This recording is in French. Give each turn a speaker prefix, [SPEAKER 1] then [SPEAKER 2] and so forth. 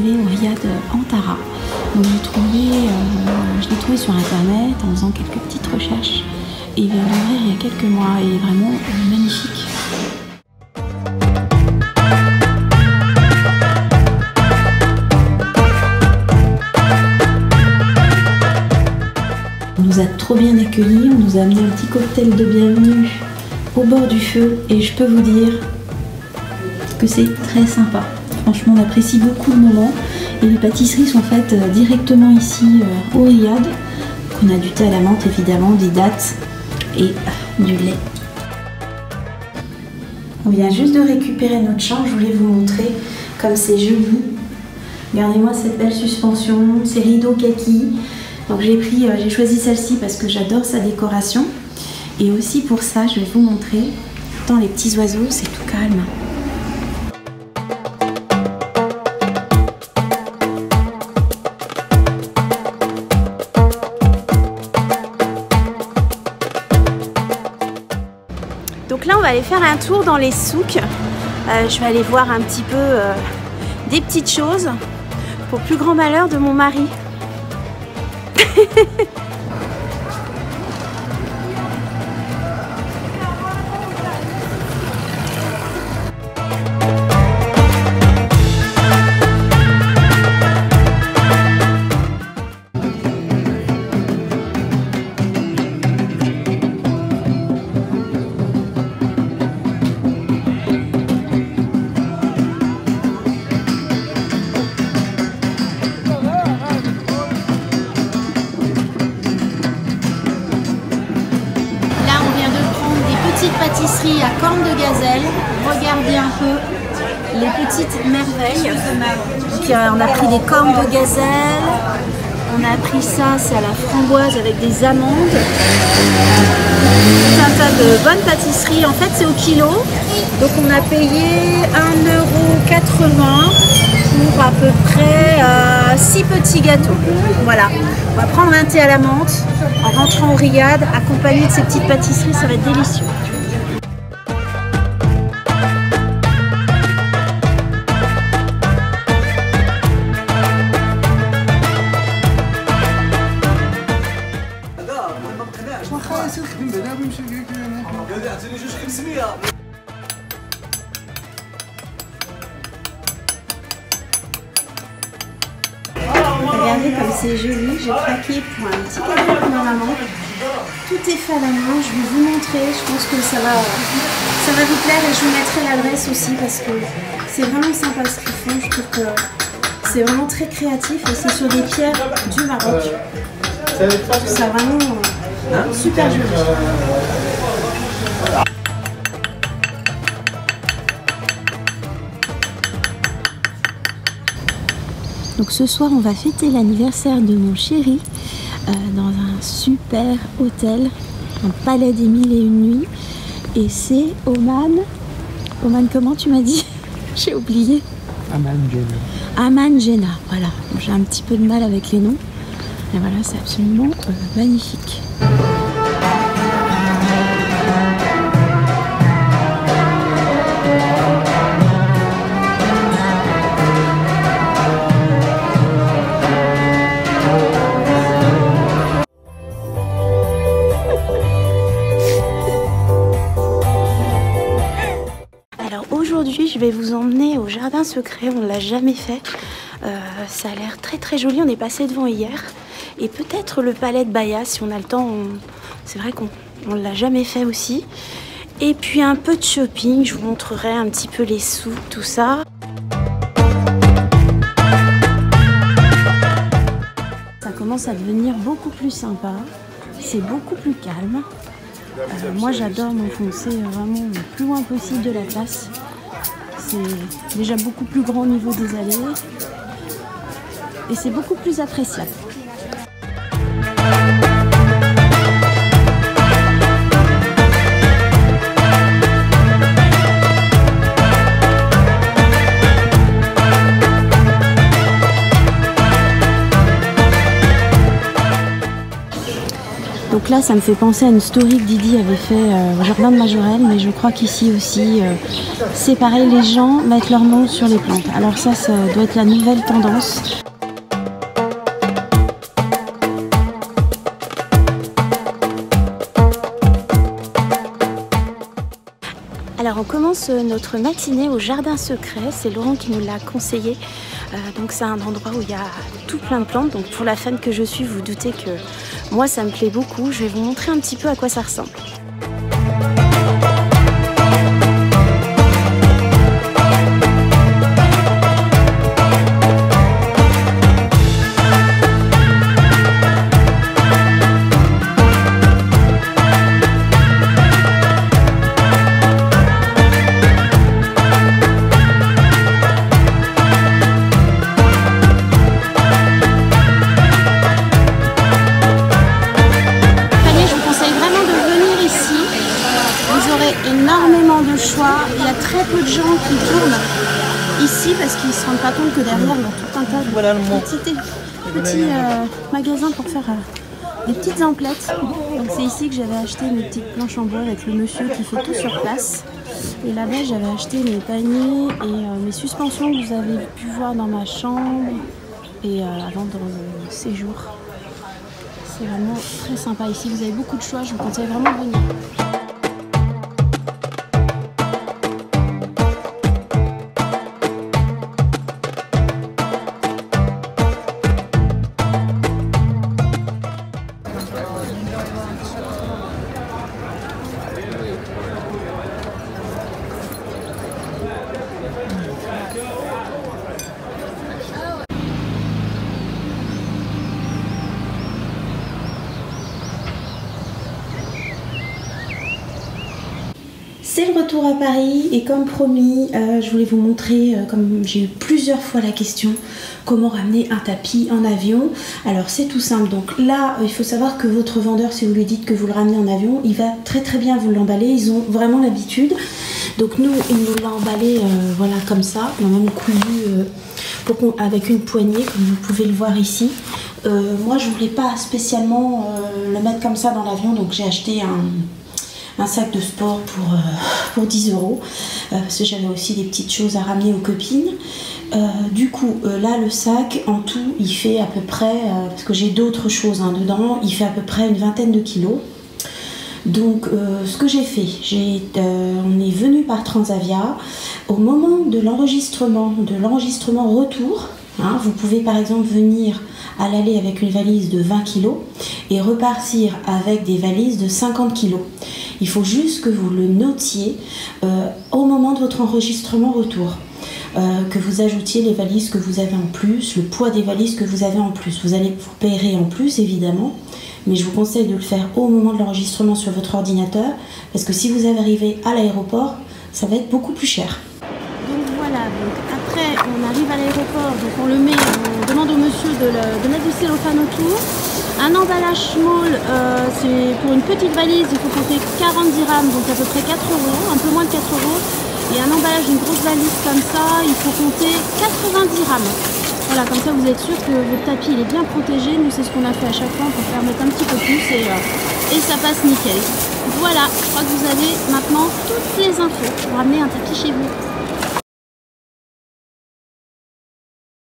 [SPEAKER 1] arriver au riad Antara. Donc je l'ai trouvé sur internet en faisant quelques petites recherches et il vient d'ouvrir il y a quelques mois et il est vraiment magnifique. On nous a trop bien accueillis, on nous a amené un petit cocktail de bienvenue au bord du feu et je peux vous dire que c'est très sympa. Franchement, on apprécie beaucoup le moment et les pâtisseries sont faites directement ici au riad. On a du thé à la menthe évidemment, des dattes et du lait. On vient juste de récupérer notre chambre, je voulais vous montrer comme c'est joli. Regardez-moi cette belle suspension, ces rideaux kaki. Donc j'ai choisi celle-ci parce que j'adore sa décoration. Et aussi pour ça, je vais vous montrer. Dans les petits oiseaux, c'est tout calme. Donc là, on va aller faire un tour dans les souks. Je vais aller voir un petit peu des petites choses pour plus grand malheur de mon mari. Pâtisserie à cornes de gazelle, regardez un peu les petites merveilles. Donc, on a pris des cornes de gazelle, on a pris ça, c'est à la framboise avec des amandes. Tout un tas de bonnes pâtisseries, en fait c'est au kilo, donc on a payé 1,80 € pour à peu près 6 petits gâteaux. Voilà, on va prendre un thé à la menthe en rentrant au riad, accompagné de ces petites pâtisseries, ça va être délicieux. Regardez comme c'est joli, j'ai craqué pour un petit cadeau pour ma maman. Tout est fait à la main, je vais vous montrer, je pense que ça va vous plaire et je vous mettrai l'adresse aussi parce que c'est vraiment sympa ce qu'ils font, je trouve que c'est vraiment très créatif et c'est sur des pierres du Maroc. Je trouve ça vraiment super joli. Donc ce soir on va fêter l'anniversaire de mon chéri dans un super hôtel, un palais des 1001 nuits. Et c'est Oman. Oman comment tu m'as dit? J'ai oublié.
[SPEAKER 2] Aman Jena.
[SPEAKER 1] Aman Jena, voilà. J'ai un petit peu de mal avec les noms. Et voilà, c'est absolument magnifique. Aujourd'hui, je vais vous emmener au jardin secret, on ne l'a jamais fait. Ça a l'air très très joli, on est passé devant hier. Et peut-être le palais de Baya, si on a le temps, c'est vrai qu'on ne l'a jamais fait aussi. Et puis un peu de shopping, je vous montrerai un petit peu les souks, tout ça. Ça commence à devenir beaucoup plus sympa, c'est beaucoup plus calme. Moi j'adore m'enfoncer vraiment le plus loin possible de la place. C'est déjà beaucoup plus grand au niveau des allées et c'est beaucoup plus appréciable. Donc Donc là, ça me fait penser à une story que Didi avait fait au jardin de Majorelle, mais je crois qu'ici aussi, c'est pareil, les gens mettent leur nom sur les plantes. Alors ça doit être la nouvelle tendance. Alors on commence notre matinée au jardin secret, c'est Laurent qui nous l'a conseillé. Donc c'est un endroit où il y a tout plein de plantes. Donc pour la fan que je suis, vous doutez que moi ça me plaît beaucoup. Je vais vous montrer un petit peu à quoi ça ressemble. Énormément de choix, il y a très peu de gens qui tournent ici parce qu'ils ne se rendent pas compte que derrière il y a tout un tas de petits magasins pour faire des petites emplettes. Donc c'est ici que j'avais acheté mes petites planches en bois avec le monsieur qui fait tout sur place. Et là-bas j'avais acheté mes paniers et mes suspensions que vous avez pu voir dans ma chambre et avant dans le séjour. C'est vraiment très sympa ici, vous avez beaucoup de choix, je vous conseille vraiment de venir. C'est le retour à Paris et comme promis, je voulais vous montrer, comme j'ai eu plusieurs fois la question, comment ramener un tapis en avion. Alors c'est tout simple, donc là il faut savoir que votre vendeur, si vous lui dites que vous le ramenez en avion, il va très très bien vous l'emballer, ils ont vraiment l'habitude. Donc nous, il nous l'a emballé voilà comme ça, on a même cousu avec une poignée comme vous pouvez le voir ici. Moi je voulais pas spécialement le mettre comme ça dans l'avion, donc j'ai acheté un sac de sport pour 10 €, parce que j'avais aussi des petites choses à ramener aux copines. Du coup, là, le sac, en tout, il fait à peu près, parce que j'ai d'autres choses dedans, il fait à peu près une vingtaine de kilos. Donc, ce que j'ai fait, on est venu par Transavia. Au moment de l'enregistrement retour, vous pouvez par exemple venir à l'aller avec une valise de 20 kg et repartir avec des valises de 50 kg. Il faut juste que vous le notiez au moment de votre enregistrement retour. Que vous ajoutiez les valises que vous avez en plus, le poids des valises que vous avez en plus. Vous paierez en plus évidemment, mais je vous conseille de le faire au moment de l'enregistrement sur votre ordinateur, parce que si vous arrivez à l'aéroport, ça va être beaucoup plus cher. Donc voilà, donc après on arrive à l'aéroport, donc on demande au monsieur de mettre du cellophane autour. Un emballage small, c'est pour une petite valise, il faut compter 40 dirhams, donc à peu près 4 €, un peu moins de 4 €. Et un emballage d'une grosse valise comme ça, il faut compter 90 dirhams. Voilà, comme ça vous êtes sûr que votre tapis il est bien protégé. Nous c'est ce qu'on a fait à chaque fois, on peut faire mettre un petit peu plus et ça passe nickel. Voilà, je crois que vous avez maintenant toutes les infos pour ramener un tapis chez vous.